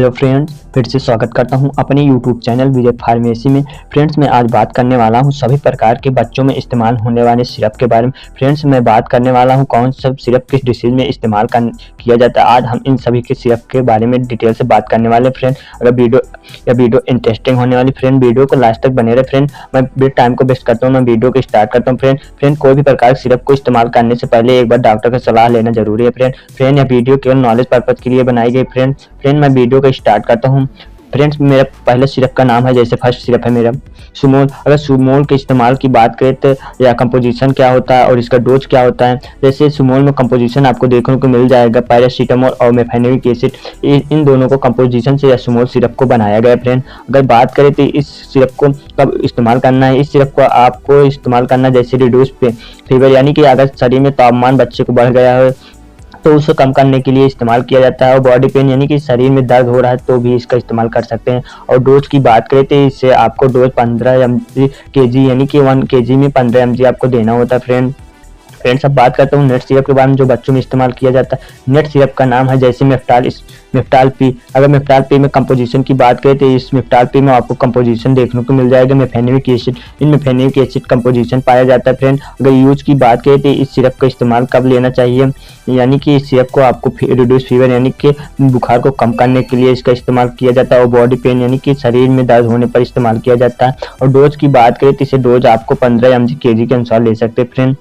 Hello friends, फिर से स्वागत करता हूं अपने यूट्यूब चैनल विजय फार्मेसी में। फ्रेंड्स, मैं आज बात करने वाला हूं सभी प्रकार के बच्चों में इस्तेमाल होने वाले सिरप के बारे में। फ्रेंड्स, मैं बात करने वाला हूं कौन सा सिरप किस डिसीज में इस्तेमाल किया जाता है। आज हम इन सभी के सिरप के बारे में डिटेल से बात करने वाले। फ्रेंड, अगर वीडियो इंटरेस्टिंग होने वाली, फ्रेंड वीडियो को लास्ट तक बने रहे। फ्रेंड, मैं टाइम को वेस्ट करता हूँ, मैं वीडियो को स्टार्ट करता हूँ। फ्रेंड, कोई भी प्रकार के सिरप को इस्तेमाल करने से पहले एक बार डॉक्टर की सलाह लेना जरूरी है। फ्रेंड, यह वीडियो केवल नॉलेज पर्पज के लिए बनाई गई। फ्रेंड, मैं वीडियो को स्टार्ट करता हूँ। फ्रेंड्स, मेरा पहले सिरप का नाम है, जैसे फर्स्ट सिरप है मेरा सुमोल। अगर सुमोल के इस्तेमाल की बात करें तो या कंपोजिशन क्या होता है और इसका डोज क्या होता है। जैसे सुमोल में कंपोजिशन आपको देखने को मिल जाएगा पैरासीटामोल और मेफेनोइक एसिड, इन दोनों को कंपोजिशन से या सुमोल सिरप को बनाया गया है। फ्रेंड, अगर बात करें तो इस सिरप को कब इस्तेमाल करना है। इस सिरप को आपको इस्तेमाल करना जैसे रिड्यूस फीवर, यानी कि अगर शरीर में तापमान बच्चे को बढ़ गया है तो उसे कम करने के लिए इस्तेमाल किया जाता है। और बॉडी पेन, यानी कि शरीर में दर्द हो रहा है तो भी इसका इस्तेमाल कर सकते हैं। और डोज की बात करें तो इससे आपको डोज 15 mg kg, यानी कि 1 kg में 15 mg आपको देना होता है। फ्रेंड्स, अब बात करता हूँ नेट सिरप के बारे में जो बच्चों में इस्तेमाल किया जाता है। नेट सिरप का नाम है जैसे मेफ्टाल पी। अगर मेफ्टाल पी में कंपोजिशन की बात करें तो इस मेफ्टाल पी में आपको कंपोजिशन देखने को मिल जाएगा मेफेनोइक एसिड। इन मेफेनोइक एसिड कंपोजिशन पाया जाता है। फ्रेंड, अगर यूज की बात करें तो इस सिरप का इस्तेमाल कब लेना चाहिए, यानी कि इस सिरप को आपको रिड्यूस फीवर, यानी कि बुखार को कम करने के लिए इसका इस्तेमाल किया जाता है। और बॉडी पेन, यानी कि शरीर में दर्द होने पर इस्तेमाल किया जाता है। और डोज की बात करें तो इसे डोज आपको 15 mg kg के अनुसार ले सकते हैं।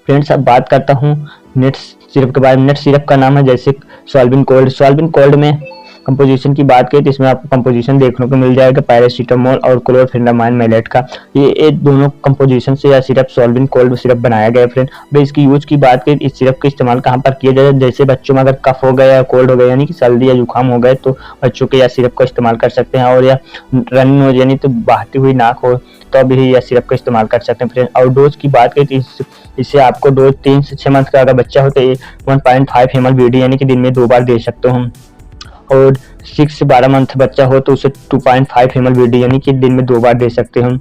फ्रेंड्स, अब बात करता हूँ नेट सिरप के बारे में। नेट सिरप का नाम है जैसे सॉल्विन कोल्ड। सॉल्विन कोल्ड में कंपोजिशन की बात करें तो इसमें आपको कंपोजिशन देखने को मिल जाएगा पैरासीटामोल और क्लोरफेनामाइन मैलेट का। ये दोनों कंपोजिशन से या सिरप सॉल्विन कोल्ड सिरप बनाया गया है। फ्रेंड, अब इसकी यूज की बात करें इस सिरप का इस्तेमाल कहाँ पर किया जाए। जैसे बच्चों में अगर कफ हो गया या कोल्ड हो गया, यानी कि सर्दी या जुकाम हो गए, तो बच्चों के या सिरप का इस्तेमाल कर सकते हैं। और या रनिंग हो, यानी तो बहती हुई नाक हो, तो भी यह सिरप का इस्तेमाल कर सकते हैं। फ्रेंड, और डोज की बात करें तो इससे आपको डोज 3 से 6 मंथ का अगर बच्चा हो तो 1.5 ml BD, यानी कि दिन में 2 बार दे सकते हो हम। और 6 से 12 मंथ बच्चा हो तो उसे 2.5 ml BD, यानी कि दिन में 2 बार दे सकते हैं।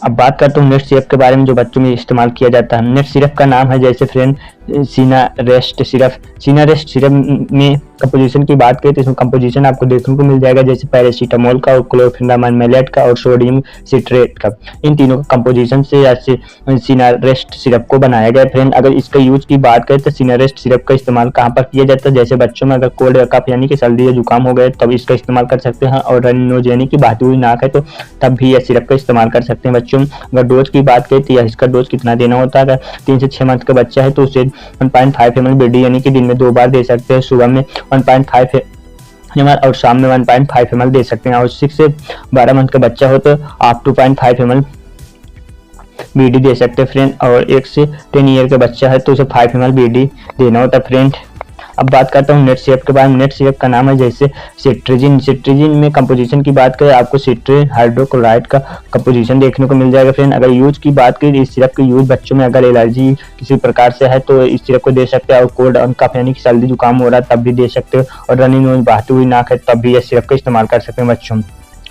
अब बात करता हूँ नेट सिरप के बारे में जो बच्चों में इस्तेमाल किया जाता है। नेट सिरप का नाम है जैसे फ्रेंड सीनारेस्ट सिरप। सीनारेस्ट सिरप में कंपोजिशन की बात करें तो इसमें कंपोजिशन आपको देखने को मिल जाएगा जैसे पैरासीटामोल का और क्लोरफेनामाइन मैलेट का और सोडियम सिट्रेट का। इन तीनों का कंपोजिशन से या सीनारेस्ट सिरप को बनाया गया। फ्रेंड, अगर इसका यूज की बात करें तो सीनारेस्ट सिरप का इस्तेमाल कहाँ पर किया जाता है। जैसे बच्चों में अगर कोल्ड या कफ, यानी कि सर्दी या जुकाम हो गए, तब इसका इस्तेमाल कर सकते हैं। और रनिंग नोज, यानी कि बहती हुई नाक है, तो तब भी यह सिरप का इस्तेमाल कर सकते हैं बच्चों में। अगर डोज की बात करें तो इसका डोज कितना देना होता है। अगर 3 से 6 मंथ का बच्चा है तो उसे 1.5 ml BD, यानी कि दिन में 2 बार दे सकते हैं। सुबह में 1.5 ml और शाम में 1.5 ml दे सकते हैं। और 6 से 12 मंथ का बच्चा हो तो आप 2.5 ml BD दे सकते हैं। फ्रेंड, और 1 से 10 ईयर का बच्चा है तो उसे 5 ml BD देना होता है। फ्रेंड, अब बात करता हूँ नेट सिरप के बारे में। नेट सिरप का नाम है जैसे सिट्रिजिन। सिट्रिजिन में कंपोजिशन की बात करें आपको सिट्रिन हाइड्रोक्लोराइड का कंपोजिशन देखने को मिल जाएगा। फ्रेंड, अगर यूज की बात करें इस सिरप के यूज बच्चों में अगर एलर्जी किसी प्रकार से है तो इस सिरप को दे सकते हैं। और कोल्ड और कफ, यानी कि सर्दी जुकाम हो रहा है, तब भी दे सकते हो। और रनिंग नोज, बहती हुई नाक है, तब भी यह सिरप का इस्तेमाल कर सकते हैं बच्चों में।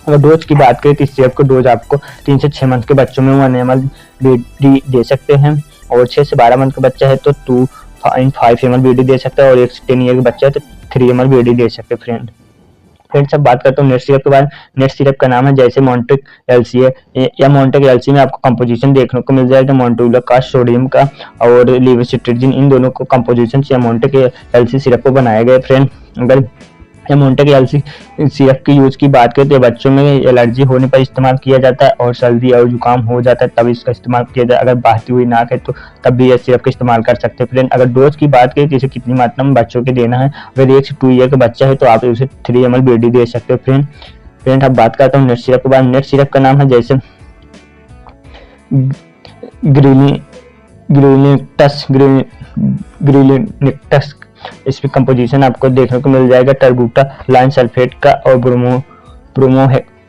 अगर डोज की बात करें तो इस सिरप को डोज आपको 3 से 6 मंथ के बच्चों में 1 ml BD दे सकते हैं। और 6 से 12 मंथ का बच्चा है तो 2.5 ml BD दे सकता है। और 1 से 10 ईयर का बच्चा है तो 3 ml BD दे सकते हैं। फ्रेंड्स, अब बात करता हूँ नेट सिरप के बारे में। नेट सिरप का नाम है जैसे मॉन्टेक एलसी है। या मॉन्टेक एलसी में आपको कंपोजिशन देखने को मिल जाएगा मॉन्टुला का, सोडियम का और लेवोसिट्रिजिन, इन दोनों को कंपोजिशन से मॉन्टेक एलसी सिरप को बनाया गया। फ्रेंड, अगर मॉन्टेक एलसी सिरप की यूज की बात करें तो बच्चों में एलर्जी होने पर इस्तेमाल किया जाता है। और सर्दी और जुकाम हो जाता है तब इसका इस्तेमाल किया जाता है। अगर बहती हुई नाक है तो तब भी यह सिरप का इस्तेमाल कर सकते हैं। फ्रेंड, अगर डोज की बात करें तो इसे कितनी मात्रा में बच्चों के देना है। अगर 1 से 2 ईयर का बच्चा है तो आप उसे 3 ml BD दे सकते हो। फ्रेंड, अब बात करता हूँ नेट सिरप के बारे में। नेट सिरप का नाम है जैसे ग्रीलिनिक्टस। इसमें कंपोजिशन आपको देखने को मिल जाएगा टर्बूटा लाइन सल्फेट का और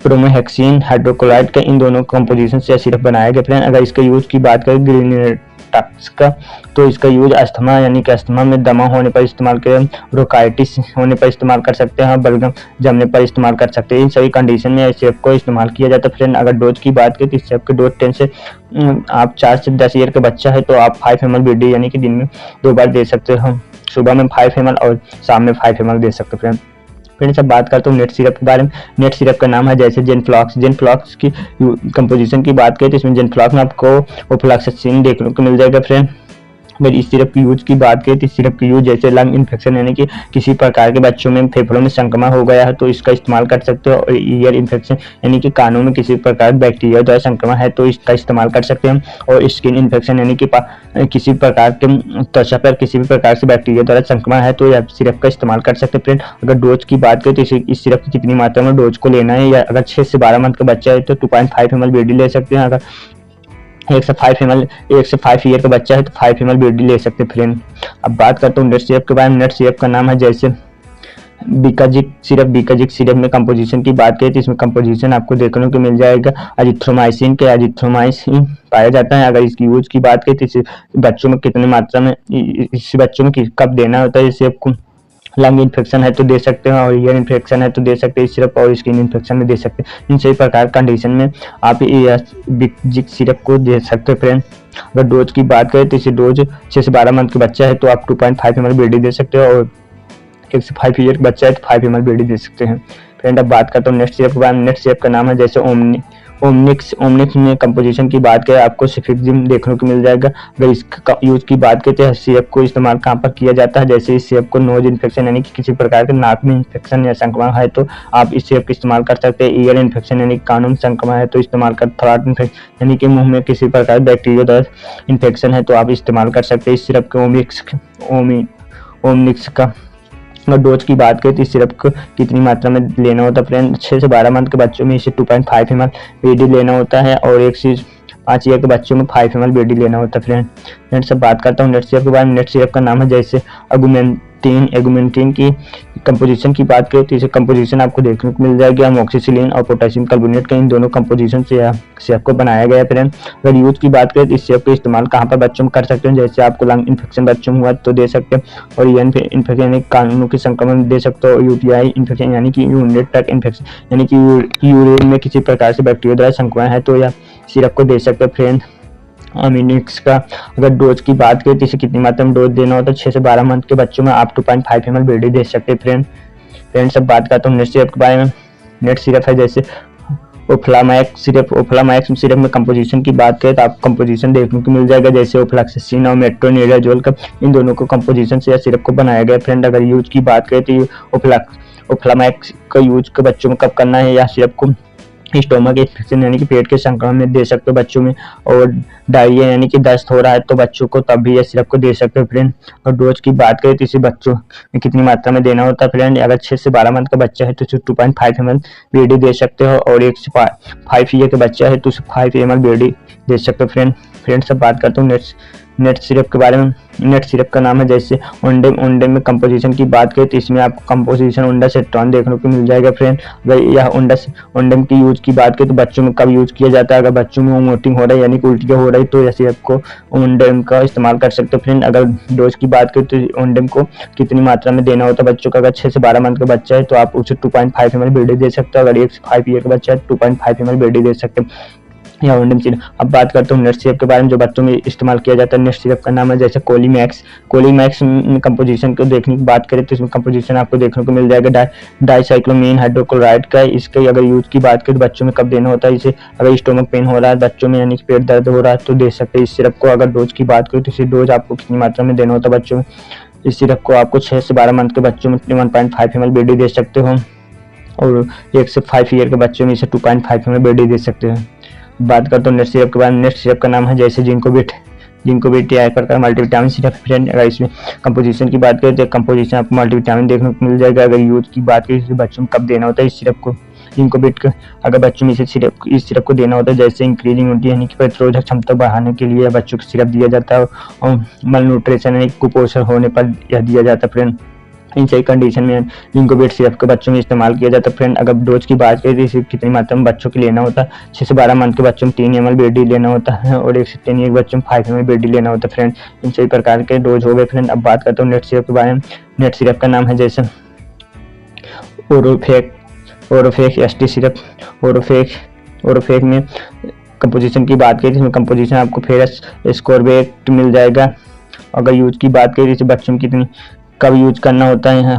ब्रोमोहेक्सिन हाइड्रोक्लोराइड का। इन दोनों कंपोजिशन से सिरप बनाया गया। फ्रेंड, अगर इसका यूज की बात करें ग्रीनिनेक्टस का तो इसका यूज अस्थमा, यानी कि अस्थमा में दमा होने पर इस्तेमाल करें, ब्रोंकाइटिस होने पर इस्तेमाल कर सकते हैं, बलगम जमने पर इस्तेमाल कर सकते हैं। इन सभी कंडीशन में इस सिरप को इस्तेमाल किया जाता है। फ्रेंड, अगर डोज की बात करें तो इस सिरप की डोज 10 से आप 4 से 10 ईयर का बच्चा है तो आप 5 ml BD, यानी कि दिन में 2 बार दे सकते हो। सुबह में 5 ml और शाम में 5 ml दे सकते हैं। फ्रेंड्स अब बात करता हूँ नेट सिरप के बारे में। नेट सिरप का नाम है जैसे जेनफ्लॉक्स। जेनफ्लॉक्स की कंपोजिशन की बात करें तो इसमें जेनफ्लॉक्स में आपको ओफ्लॉक्सासिन देखने को मिल जाएगा फ्रेंड। अगर इस सिरप की यूज की बात करें तो इस सिरप की यूज जैसे लंग इन्फेक्शन यानी कि किसी प्रकार के बच्चों में फेफड़ों में संक्रमण हो गया है तो इसका इस्तेमाल कर सकते हो, और ईयर इन्फेक्शन यानी कि कानों में किसी प्रकार बैक्टीरिया द्वारा संक्रमण है तो इसका इस्तेमाल कर सकते हैं, और स्किन इन्फेक्शन यानी कि किसी प्रकार के त्वचा पर किसी भी प्रकार से बैक्टीरिया द्वारा संक्रमण है तो यह सिरप का इस्तेमाल कर सकते हैं फ्रेंड। अगर डोज की बात करें तो इस सिरप की कितनी मात्रा में डोज को लेना है, या अगर 6 से 12 मंथ का बच्चा है तो 2.5 ml BD ले सकते हैं, अगर 1 से 5 ईयर का बच्चा है तो 5 ml BD ले सकते हैं फ्रेंड। अब बात करता हूँ नेट सिरप के बारे में। नेट सिरप का नाम है जैसे बीकाजिक सिरप। बीकाजिक सिरप में कंपोजिशन की बात करें तो इसमें कंपोजिशन आपको देखने को मिल जाएगा एजिथ्रोमाइसिन के। एजिथ्रोमाइसिन पाया जाता है। अगर इसकी यूज की बात करें तो इसे बच्चों में कितनी मात्रा में इस बच्चों में कब देना होता है, जैसे आपको लंग इन्फेक्शन है तो दे सकते हैं, और ईयर इन्फेक्शन है तो दे सकते हैं इस सिरप, और स्किन इन्फेक्शन में दे सकते हैं। इन सभी प्रकार कंडीशन में आप बीकाजिक सिरप को दे सकते हैं फ्रेंड। अगर डोज की बात करें तो इसे डोज 6 से 12 मंथ का बच्चा है तो आप 2.5 ml BD दे सकते हो, और 1 से 5 ईयर का बच्चा है तो 5 ml BD दे सकते हैं फ्रेंड। अब बात करता हूँ नेट सिरप के बारे में। नेट सिरप का नाम है जैसे ओमनिक्स। ओमनिक्स में कंपोजिशन की बात करें आपको सिफिक्सिम देखने को मिल जाएगा। अगर इसका यूज की बात करें तो सिरप को इस्तेमाल कहाँ पर किया जाता है, जैसे इस सिरप को नोज इन्फेक्शन यानी कि किसी प्रकार के नाक में इन्फेक्शन या संक्रमण है तो आप इस सिरप का इस्तेमाल कर सकते हैं। ईयर इन्फेक्शन यानी कानों में संक्रमण है तो इस्तेमाल कर, थ्रोट इन्फेक्शन यानी कि मुंह में किसी प्रकार बैक्टीरिया द्वारा इन्फेक्शन है तो आप इस्तेमाल कर सकते हैं इस सिरप के ओमनिक्स का। और डोज की बात करें तो इस सिरप को कितनी मात्रा में लेना होता है फ्रेंड, 6 से 12 मंथ के बच्चों में इसे 2.5 ml BD लेना होता है, और 1 से 5 ईयर के बच्चों में 5 ml BD लेना होता है फ्रेंड। फ्रेंड सब बात करता हूँ नेट सिरप के बारे में। नेट सिरप का नाम है जैसे एगुमेंटिन की कंपोजिशन की बात करें तो इसे कंपोजिशन आपको देखने को मिल जाएगी अमोक्सिसिलिन और पोटेशियम कार्बोनेट का, इन दोनों कंपोजिशन से यह सिरप को बनाया गया है फ्रेंड। अगर यूज की बात करें तो इस सिरप का इस्तेमाल कहाँ पर बच्चों में कर सकते हैं, जैसे आपको लंग इन्फेक्शन बच्चों में हुआ तो दे सकते हैं, और ईयर इन्फेक्शन यानी कानों के संक्रमण दे सकते हो, यूटीआई इन्फेक्शन यानी कि यूरिनरी ट्रैक्ट इन्फेक्शन यानी कि यूरिन में किसी प्रकार से बैक्टीरिया द्वारा संक्रमण है तो यह सिरप को दे सकते हैं फ्रेंड। अमीनिक्स का अगर डोज की बात करें तो इसे कितनी मात्रा में डोज देना होता है, 6 से 12 मंथ के बच्चों में आप 2.5 ml BD दे सकते हैं फ्रेंड सब बात करता हूँ नेट सिरप के बारे में। नेट सिरप है जैसे ओफ्लामैक्स सिरप। ओफ्लामैक्स सिरप में कंपोजिशन की बात करें तो आपको कंपोजिशन देखने को मिल जाएगा जैसे ओफ्लॉक्सासिन और मेट्रोनिडाजोल का, इन दोनों को कंपोजिशन से सिरप को बनाया गया फ्रेंड। अगर यूज की बात करें तो ओफ्लामैक्स का यूज के बच्चों में कब करना है, या सिरप को स्टोमक इन्फेक्शन यानी कि पेट के संक्रमण में दे सकते हो बच्चों में, और डायरिया यानी कि दस्त हो रहा है तो बच्चों को तब भी यह सिरप को दे सकते हो फ्रेंड। और डोज की बात करें तो इसे बच्चों में कितनी मात्रा में देना होता है फ्रेंड, अगर 6 से 12 मंथ का बच्चा है तो इसे 2.5 ml BD दे सकते हो, और 1 से 5 ईयर का बच्चा है तो उसे 5 ml BD दे सकते हो फ्रेंड सब बात करता हूँ नेट सिरप के बारे में। नेट सिरप का नाम है जैसे ओंडेम में कंपोजिशन की बात करें तो इसमें आपको कंपोजिशन ओंडासेट्रॉन देखने को मिल जाएगा फ्रेंड। अगर यह ओंडेम की यूज की बात करें तो बच्चों में कब यूज किया जाता है, अगर बच्चों में वोमिटिंग हो रहा है यानी कि उल्टियाँ हो रही है तो यह सिरप को ओंडेम का इस्तेमाल कर सकते हो फ्रेंड। अगर डोज की बात करें तो ओंडेम को कितनी मात्रा में देना होता है बच्चों का, अगर 6 से 12 मंथ का बच्चा है तो आप उसे 2.5 ml BD दे सकते हो, अगर 1 से 5 ईयर का बच्चा है 2.5 ml BD दे सकते हो या ओंडेम सिरप। अब बात करता हूँ नेट सिरप के बारे में जो बच्चों में इस्तेमाल किया जाता है। नेट सिरप का नाम है जैसे कोलीमैक्स में कंपोजिशन को देखने की बात करें तो इसमें कंपोजिशन आपको देखने को मिल जाएगा डाइसाइक्लोमीन हाइड्रोक्लोराइड का। इसके अगर यूज की बात करें तो बच्चों में कब देना होता है, इसे अगर स्टोमक पेन हो रहा है बच्चों में यानी कि पेट दर्द हो रहा है तो दे सकते हैं इस सिरप को। अगर डोज की बात करें तो इसे डोज आपको कितनी मात्रा में देना होता है बच्चों में, इस सिरप को आपको 6 से 12 मंथ के बच्चों में 1.5 ml BD दे सकते हो, और 1 से 5 ईयर के बच्चों में इसे 2.5 ml BD दे सकते हैं। बात करता हूँ नेट सिरप के बारे में। नेट सिरप का नाम है जैसे जिंकोबिट या एक प्रकार मल्टीविटामिन सिरप फ्रेंड। अगर इसमें कंपोजिशन की बात करें तो कंपोजिशन आपको मल्टीविटामिन देखने को मिल जाएगा। अगर यूज की बात करें तो बच्चों में कब देना होता है इस सिरप को, जिंकोबिट का अगर बच्चों में इस सिरप को देना होता है जैसे इंक्रीजिंग इम्यूनिटी यानी कि प्रतिरोधक क्षमता बढ़ाने के लिए बच्चों को सिरप दिया जाता है, और मल न्यूट्रिशन यानी कुपोषण होने पर यह दिया जाता है फ्रेंड। इन सही कंडीशन में जिंकोबिट सिरप के बच्चों में इस्तेमाल किया जाता है फ्रेंड। अगर डोज की बात करें तो इसे कितनी मात्रा में बच्चों के लेना होता है, 6 से 12 मंथ के बच्चों में 3 ml BD लेना होता है, और 1 से 3 ईयर के बच्चों में 5 ml BD लेना होता है फ्रेंड। इन सही प्रकार के डोज हो गए फ्रेंड। अब बात करता हूँ नेट सिरप के बारे में। नेट सिरप का नाम है जैसे ओरोफेक ST सिरप। ओरोफेक में कंपोजिशन की बात करें तो इसमें कंपोजिशन आपको फेरस एस्कॉर्बेट मिल जाएगा। अगर यूज की बात करें तो बच्चों में कितनी कब यूज करना होता है, यहाँ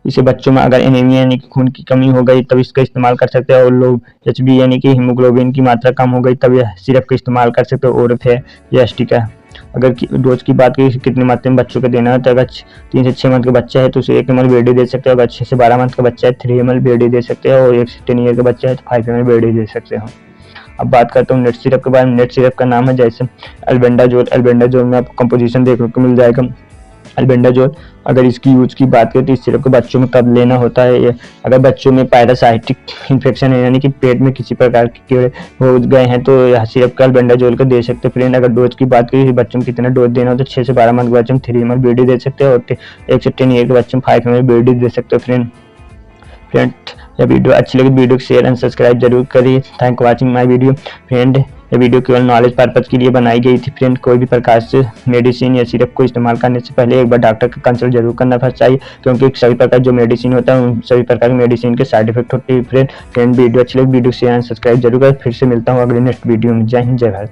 इसे बच्चों में अगर एनीमिया यानी कि खून की कमी हो गई तब इसका इस्तेमाल कर सकते हैं, और लोग HB यानी कि हीमोग्लोबिन की मात्रा कम हो गई तब यह सिरप का इस्तेमाल कर सकते हो। और है ये ST का। अगर डोज की बात करें कितनी मात्रा में बच्चों को देना है, तो अगर 3 से 6 मंथ का बच्चा है तो उसे 1 ml BD दे सकते हो। अगर 6 से 12 मंथ का बच्चा है 3 ml BD दे सकते हो, और 1 से 10 ईयर का बच्चा है तो 5 ml BD दे सकते हो। अब बात करता हूँ नेट सिरप के बारे में। नेट सिरप का नाम है जैसे अल्बेंडाजोल। अल्बेंडाजोल में आपको कंपोजिशन देखने को मिल जाएगा अल्बेंडाजोल। अगर इसकी यूज की बात करें तो इस सिरप को बच्चों में कब लेना होता है, ये अगर बच्चों में पैरासाइटिक इन्फेक्शन है यानी कि पेट में किसी प्रकार के कीड़े हो गए हैं तो यह सिरप का अल्बेंडाजोल का दे सकते हैं। फ्रेंड अगर डोज की बात करें बच्चों में कितना डोज देना हो तो 6 से 12 मंथ के बच्चों में 3 ml BD दे सकते हैं, और 1 से 10 ईयर के बच्चों में 5 ml BD दे सकते हो। फ्रेंड यह वीडियो अच्छी लगी वीडियो को शेयर एंड सब्सक्राइब जरूर करिए। Thank watching my video. Friend ये वीडियो केवल नॉलेज पर्पज के लिए बनाई गई थी। फ्रेंड कोई भी प्रकार से मेडिसिन या सिरप को इस्तेमाल करने से पहले एक बार डॉक्टर का कंसल्ट जरूर करना चाहिए, क्योंकि सभी प्रकार जो मेडिसिन होता है उन सभी प्रकार की मेडिसिन के साइड इफेक्ट होते हैं। फ्रेंड वीडियो अच्छी लगी वीडियो शेयर एंड सब्सक्राइब जरूर करें। फिर से मिलता हूँ अगले नेक्स्ट वीडियो में। जय हिंद जय भारत।